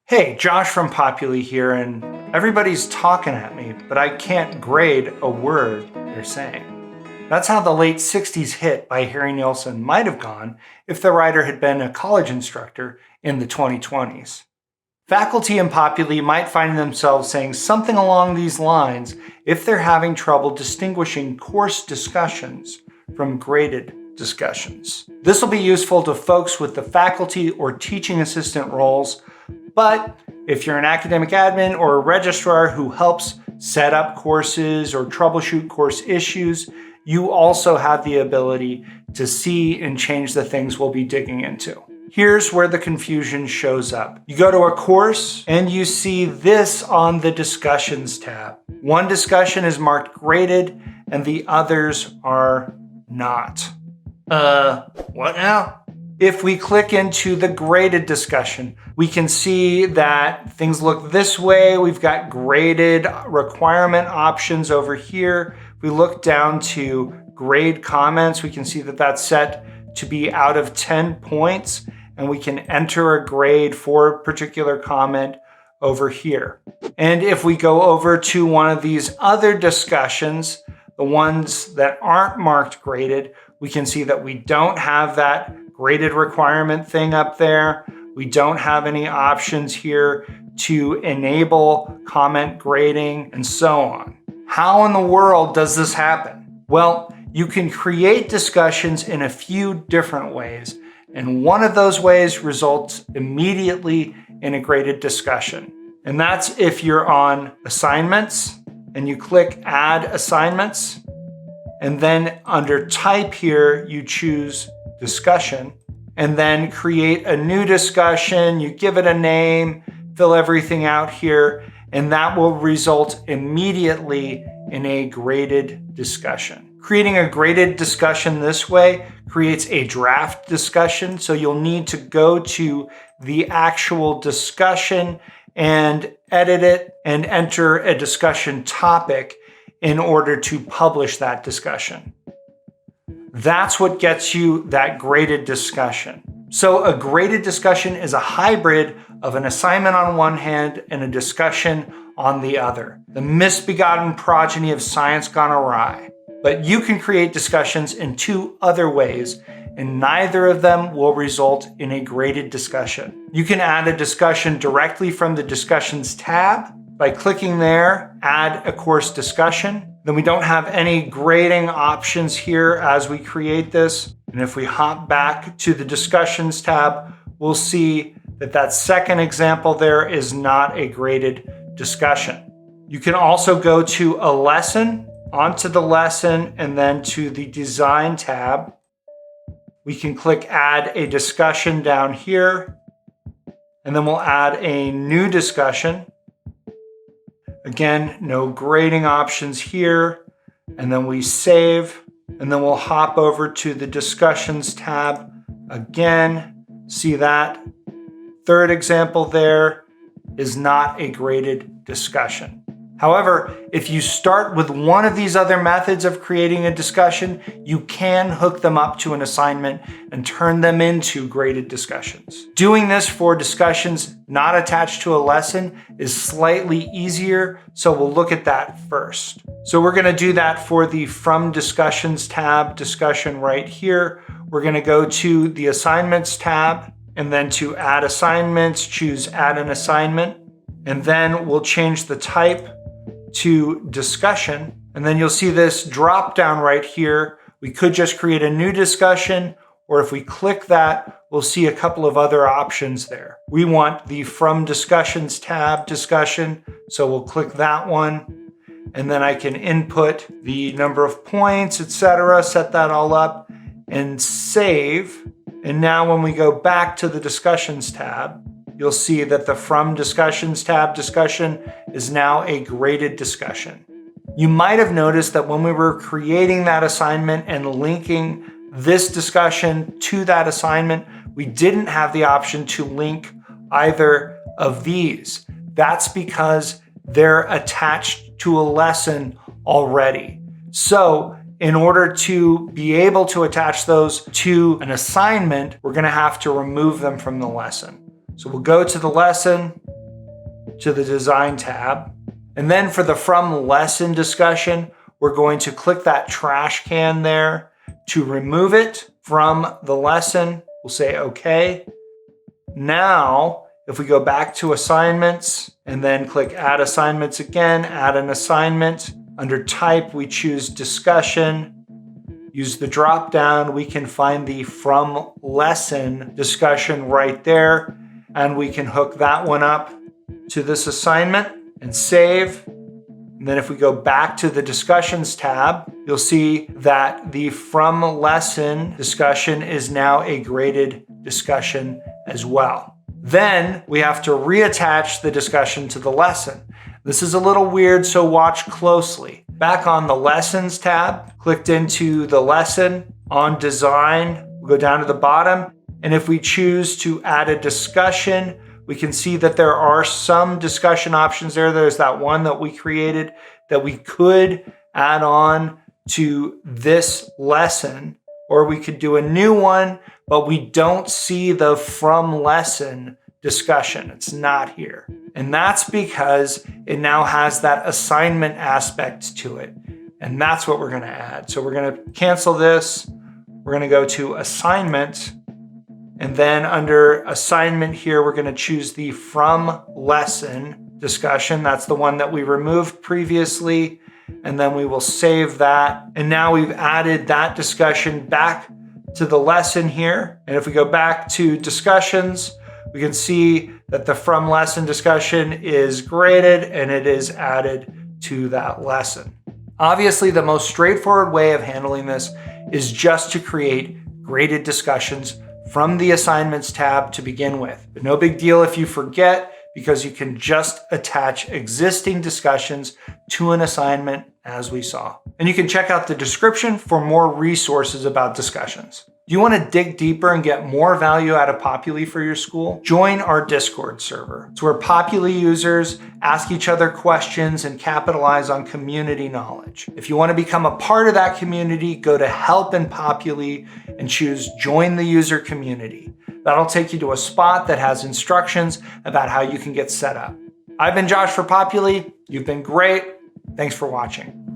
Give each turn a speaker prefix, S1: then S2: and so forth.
S1: Hey, Josh from Populi here, and everybody's talking at me, but I can't grade a word they're saying. That's how the late 60s hit by Harry Nilsson might have gone if the writer had been a college instructor in the 2020s. Faculty in Populi might find themselves saying something along these lines if they're having trouble distinguishing course discussions from graded discussions. This will be useful to folks with the faculty or teaching assistant roles, but if you're an academic admin or a registrar who helps set up courses or troubleshoot course issues, you also have the ability to see and change the things we'll be digging into. Here's where the confusion shows up. You go to a course and you see this on the discussions tab. One discussion is marked graded and the others are not. What now? If we click into the graded discussion, we can see that things look this way. We've got graded requirement options over here. If we look down to grade comments, we can see that that's set to be out of 10 points, and we can enter a grade for a particular comment over here. And if we go over to one of these other discussions, the ones that aren't marked graded, we can see that we don't have that graded requirement thing up there. We don't have any options here to enable comment grading and so on. How in the world does this happen? Well, you can create discussions in a few different ways, and one of those ways results immediately in a graded discussion. And that's if you're on assignments and you click Add Assignments, and then under Type here, you choose Discussion, and then create a new discussion. You give it a name, fill everything out here, and that will result immediately in a graded discussion. Creating a graded discussion this way creates a draft discussion, so you'll need to go to the actual discussion and edit it and enter a discussion topic in order to publish that discussion. That's what gets you that graded discussion. So a graded discussion is a hybrid of an assignment on one hand and a discussion on the other. The misbegotten progeny of science gone awry. But you can create discussions in two other ways, and neither of them will result in a graded discussion. You can add a discussion directly from the Discussions tab by clicking there, Add a Course Discussion. Then we don't have any grading options here as we create this. And if we hop back to the Discussions tab, we'll see that that second example there is not a graded discussion. You can also go to a lesson, onto the lesson, and then to the Design tab. We can click Add a Discussion down here, and then we'll add a new discussion. Again, no grading options here, and then we save, and then we'll hop over to the Discussions tab again. See that? Third example there is not a graded discussion. However, if you start with one of these other methods of creating a discussion, you can hook them up to an assignment and turn them into graded discussions. Doing this for discussions not attached to a lesson is slightly easier, so we'll look at that first. So we're going to do that for the From Discussions tab discussion right here. We're going to go to the Assignments tab, and then to Add Assignments, choose Add an Assignment, and then we'll change the type to discussion, and then you'll see this drop down right here. We could just create a new discussion, or if we click that, we'll see a couple of other options there. We want the From Discussions tab discussion, so we'll click that one, and then I can input the number of points, etc., set that all up and save. And now when we go back to the Discussions tab, you'll see that the From Discussions tab discussion is now a graded discussion. You might have noticed that when we were creating that assignment and linking this discussion to that assignment, we didn't have the option to link either of these. That's because they're attached to a lesson already. So in order to be able to attach those to an assignment, we're going to have to remove them from the lesson. So we'll go to the lesson, to the Design tab. And then for the From Lesson discussion, we're going to click that trash can there to remove it from the lesson. We'll say OK. Now, if we go back to assignments and then click add assignments again, add an assignment. Under type, we choose discussion. Use the drop down. We can find the From Lesson discussion right there. And we can hook that one up to this assignment and save. And then if we go back to the discussions tab, you'll see that the From Lesson discussion is now a graded discussion as well. Then we have to reattach the discussion to the lesson. This is a little weird, so watch closely. Back on the Lessons tab, clicked into the lesson. On Design, we'll go down to the bottom. And if we choose to add a discussion, we can see that there are some discussion options there. There's that one that we created that we could add on to this lesson, or we could do a new one, but we don't see the From Lesson discussion. It's not here. And that's because it now has that assignment aspect to it. And that's what we're going to add. So we're going to cancel this. We're going to go to Assignment. And then under Assignment here, we're going to choose the From Lesson discussion. That's the one that we removed previously. And then we will save that. And now we've added that discussion back to the lesson here. And if we go back to discussions, we can see that the From Lesson discussion is graded and it is added to that lesson. Obviously, the most straightforward way of handling this is just to create graded discussions from the Assignments tab to begin with. But no big deal if you forget, because you can just attach existing discussions to an assignment as we saw. And you can check out the description for more resources about discussions. Do you want to dig deeper and get more value out of Populi for your school? Join our Discord server. It's where Populi users ask each other questions and capitalize on community knowledge. If you want to become a part of that community, go to Help in Populi and choose Join the User Community. That'll take you to a spot that has instructions about how you can get set up. I've been Josh for Populi. You've been great. Thanks for watching.